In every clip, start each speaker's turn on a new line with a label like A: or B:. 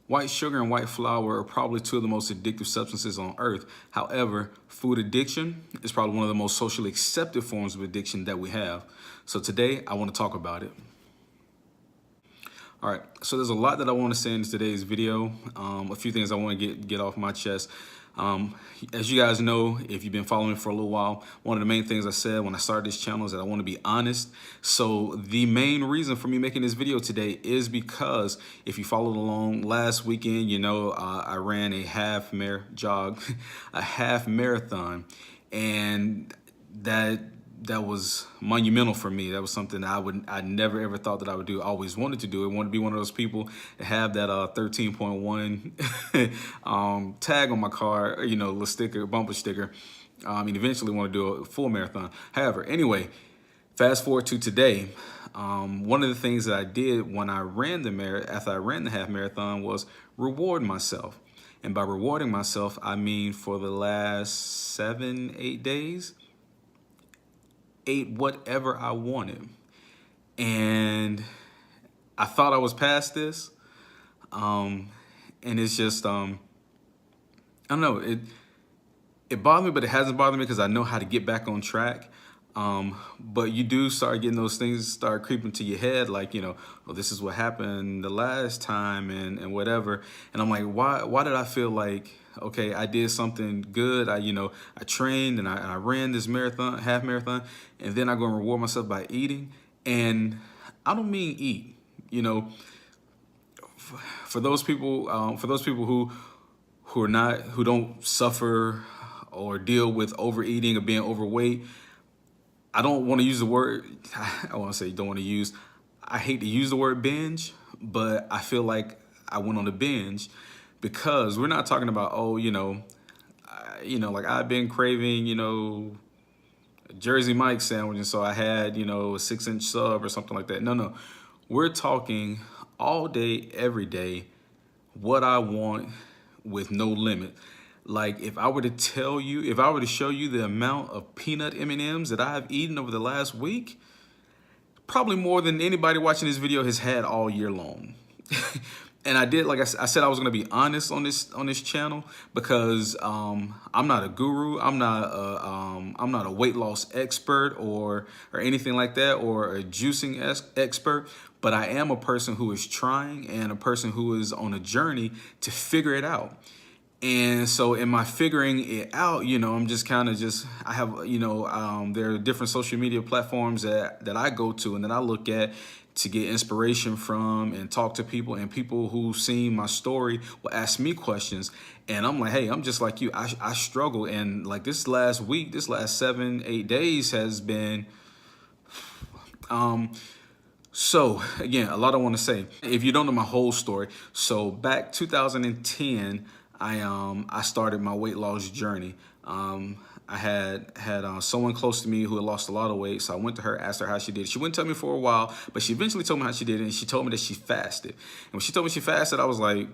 A: White sugar and white flour are probably two of the most addictive substances on earth. However, food addiction is probably one of the most socially accepted forms of addiction that we have. So today, I want to talk about it. All right, so there's a lot that I want to say in today's video. A few things I want to get off my chest. As you guys know, if you've been following me for a little while, one of the main things I said when I started this channel is that I want to be honest. So the main reason for me making this video today is because if you followed along last weekend, you know, I ran a half marathon, and that was monumental for me. That was something I never ever thought that I would do. I always wanted to do it. I wanted to be one of those people that have that 13.1 tag on my car, you know, little sticker, bumper sticker, and eventually want to do a full marathon. However, anyway, fast forward to today. One of the things that I did when I ran after I ran the half marathon was reward myself. And by rewarding myself, I mean for the last 7-8 days, ate whatever I wanted. And I thought I was past this. And it's just, I don't know, it bothered me, but it hasn't bothered me because I know how to get back on track. But you do start getting those things start creeping to your head, like, you know, oh, this is what happened the last time and whatever. And I'm like, why did I feel like, okay, I did something good. I trained and I ran this marathon, half marathon, and then I'm going to reward myself by eating. And I don't mean eat, you know, for those people who don't suffer or deal with overeating or being overweight. I don't want to use the word, I hate to use the word binge, but I feel like I went on a binge because we're not talking about, like I've been craving, you know, a Jersey Mike sandwich, and so I had, you know, a 6-inch sub or something like that. No, we're talking all day, every day, what I want with no limit. Like if I were to show you the amount of peanut M&Ms that I've eaten over the last week, probably more than anybody watching this video has had all year long. And I did, like I said, I was going to be honest on this channel because I'm not a guru. I'm not a weight loss expert or anything like that, or a juicing expert. But I am a person who is trying and a person who is on a journey to figure it out. And so in my figuring it out, you know, I'm just I have, you know, there are different social media platforms that I go to and that I look at to get inspiration from and talk to people, and people who seen my story will ask me questions. And I'm like, hey, I'm just like you. I struggle. And like this last 7-8 days has been, so again, a lot I want to say. If you don't know my whole story, so back 2010, I started my weight loss journey. I had someone close to me who had lost a lot of weight, so I went to her, asked her how she did. She wouldn't tell me for a while, but she eventually told me how she did it, and she told me that she fasted. And when she told me she fasted, I was like,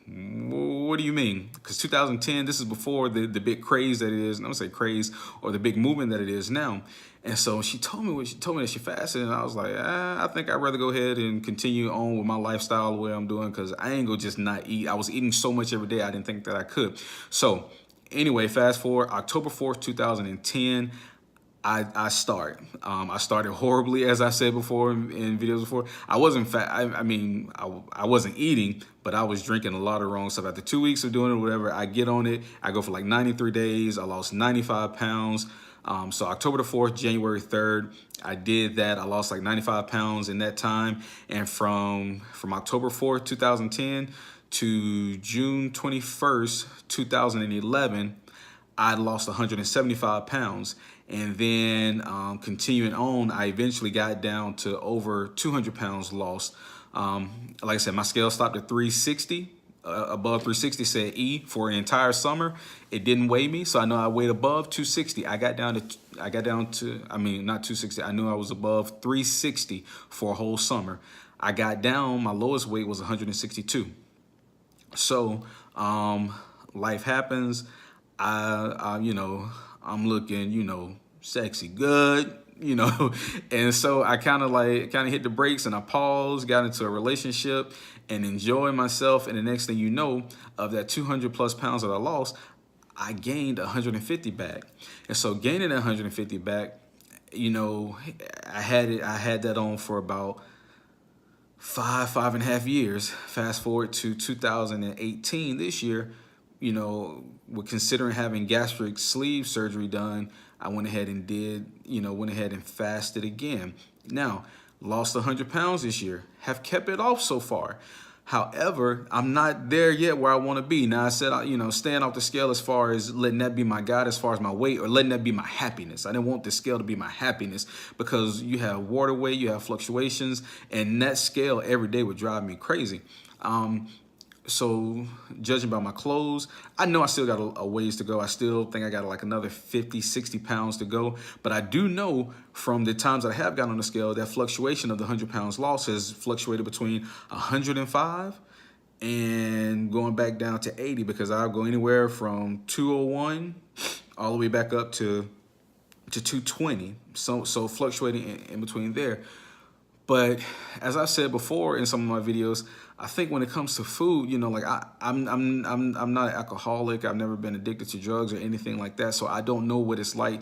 A: what do you mean? Because 2010, this is before the big craze that it is. And I'm gonna say craze, or the big movement that it is now. And so she told me that she fasted, and I was like, I think I'd rather go ahead and continue on with my lifestyle the way I'm doing, because I ain't gonna just not eat. I was eating so much every day, I didn't think that I could. So anyway, fast forward, October 4th, 2010, I started. I started horribly, as I said before in videos before. I wasn't fat. I wasn't eating, but I was drinking a lot of wrong stuff. After 2 weeks of doing it, whatever, I get on it. I go for like 93 days. I lost 95 pounds. So October the 4th, January 3rd, I did that. I lost like 95 pounds in that time. And from October 4th, 2010 to June 21st, 2011, I lost 175 pounds. And then continuing on, I eventually got down to over 200 pounds lost. Like I said, my scale stopped at 360. Above 360 said E for an entire summer. It didn't weigh me, so I know I weighed above 260. I got down to, I mean, not 260. I knew I was above 360 for a whole summer. I got down, my lowest weight was 162. So life happens. I'm looking, sexy good, you know. And so I kind of hit the brakes and I paused, got into a relationship and enjoying myself. And the next thing you know, of that 200 plus pounds that I lost, I gained 150 back. And so gaining that 150 back, you know, I had that on for about 5.5 years. Fast forward to 2018, this year, you know, with considering having gastric sleeve surgery done, I went ahead and went ahead and fasted again. Now, lost 100 pounds this year, have kept it off so far. However, I'm not there yet where I want to be. Now, I said, you know, staying off the scale as far as letting that be my guide as far as my weight, or letting that be my happiness. I didn't want the scale to be my happiness, because you have water weight, you have fluctuations, and that scale every day would drive me crazy. So judging by my clothes, I know I still got a ways to go. I still think I got like another 50, 60 pounds to go. But I do know from the times that I have gotten on the scale, that fluctuation of the 100 pounds lost has fluctuated between 105 and going back down to 80, because I'll go anywhere from 201 all the way back up to 220. So fluctuating in between there. But as I've said before in some of my videos, I think when it comes to food, you know, like I'm not an alcoholic. I've never been addicted to drugs or anything like that. So I don't know what it's like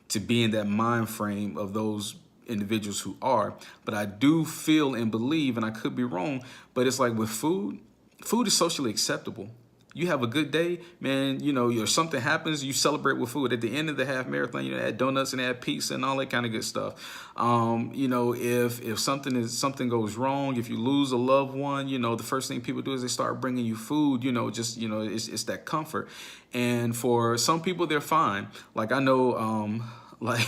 A: to be in that mind frame of those individuals who are. But I do feel and believe, and I could be wrong, but it's like with food, food is socially acceptable. You have a good day, man, you know, or something happens, you celebrate with food. At the end of the half marathon, you know, add donuts and add pizza and all that kind of good stuff. You know, if something goes wrong, if you lose a loved one, you know, the first thing people do is they start bringing you food, you know, just, you know, it's that comfort. And for some people, they're fine. Like I know, like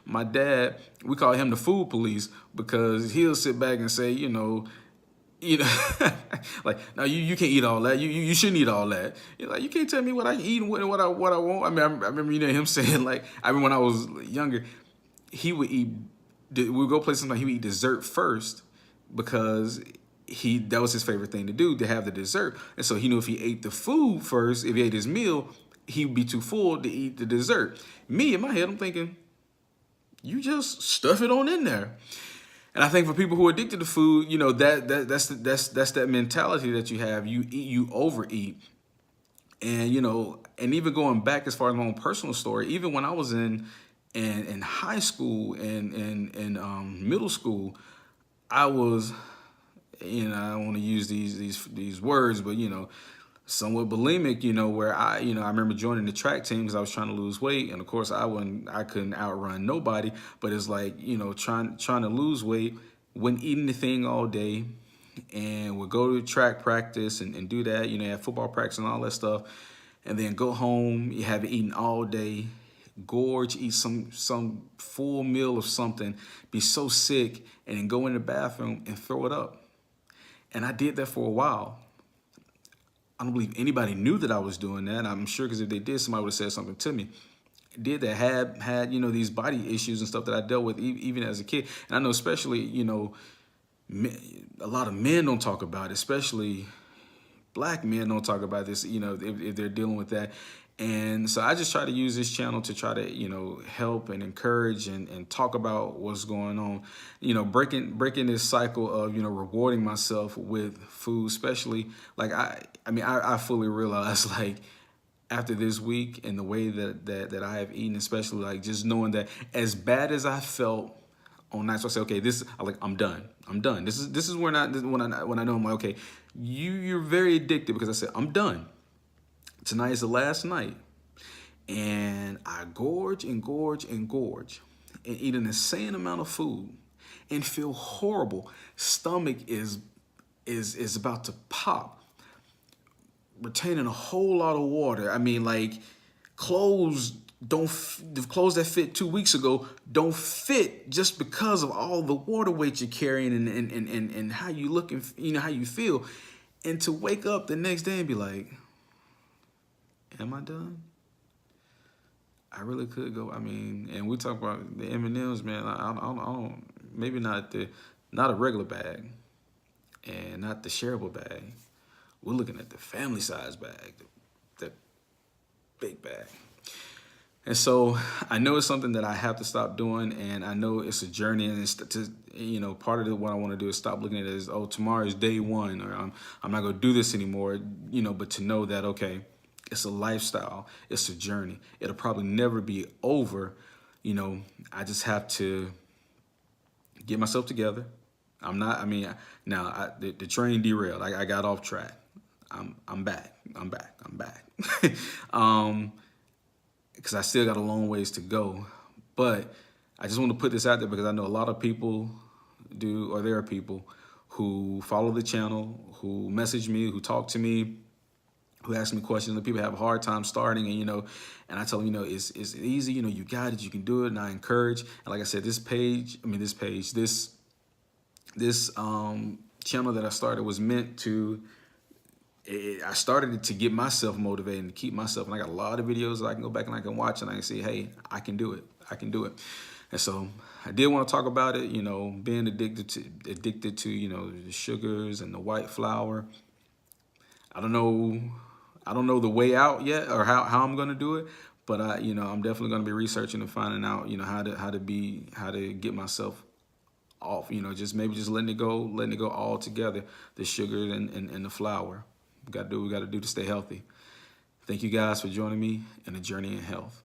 A: my dad, we call him the food police, because he'll sit back and say, you know, like, no, you can't eat all that. You shouldn't eat all that. You're like, you can't tell me what I eat and what I want. I mean, I remember, you know, him saying, like, I mean, when I was younger, he would eat. We would go places, like he would eat dessert first, because that was his favorite thing to do, to have the dessert. And so he knew if he ate the food first, if he ate his meal, he would be too full to eat the dessert. Me, in my head, I'm thinking, you just stuff it on in there. And I think for people who are addicted to food, you know, that's that mentality that you have. You eat, you overeat. And, you know, and even going back as far as my own personal story, even when I was in high school and middle school, I was, you know, I don't want to use these words, but, you know, somewhat bulimic, you know, where I remember joining the track team because I was trying to lose weight. And of course I couldn't outrun nobody, but it's like, you know, trying to lose weight, wouldn't eat anything all day, and would go to track practice and do that, you know, have football practice and all that stuff. And then go home, you haven't eaten all day, gorge, eat some full meal of something, be so sick, and then go in the bathroom and throw it up. And I did that for a while. I don't believe anybody knew that I was doing that. I'm sure, because if they did, somebody would have said something to me. Did that, had you know, these body issues and stuff that I dealt with even as a kid. And I know especially, you know, a lot of men don't talk about it, especially black men don't talk about this, you know, if they're dealing with that. And so I just try to use this channel to try to, you know, help and encourage and talk about what's going on, you know, breaking this cycle of, you know, rewarding myself with food, especially like I fully realize, like, after this week and the way that I have eaten, especially like just knowing that as bad as I felt on nights, so I say, okay, I'm done. This is when I know I'm like, okay, you're very addicted, because I said, I'm done. Tonight is the last night. And I gorge and eat an insane amount of food and feel horrible. Stomach is about to pop. Retaining a whole lot of water. I mean, like, the clothes that fit 2 weeks ago don't fit just because of all the water weight you're carrying and how you look and, you know, how you feel. And to wake up the next day and be like, am I done? I really could go. I mean, and we talk about the M&Ms, man. I don't, maybe not a regular bag, and not the shareable bag. We're looking at the family size bag, the big bag. And so I know it's something that I have to stop doing, and I know it's a journey, and it's to, part of what I want to do is stop looking at it as, oh, tomorrow is day one, or I'm not going to do this anymore, but to know that, okay, it's a lifestyle, it's a journey. It'll probably never be over. I just have to get myself together. I'm not, I mean, now the train derailed. I got off track. I'm back. I'm back. I'm back. Because I still got a long ways to go. But I just want to put this out there because I know a lot of people do, or there are people who follow the channel, who message me, who talk to me, who ask me questions. And people have a hard time starting, and I tell them, it's easy. You got it. You can do it. And I encourage. And like I said, this channel that I started was meant to. I started it to get myself motivated and to keep myself. And I got a lot of videos that I can go back and I can watch and I can see, hey, I can do it. I can do it. And so I did want to talk about it, being addicted to, the sugars and the white flour. I don't know the way out yet or how I'm going to do it. But I'm definitely going to be researching and finding out, how to get myself off, just letting it go all together, the sugar and the flour. We got to do what we got to do to stay healthy. Thank you guys for joining me in A Journey in Health.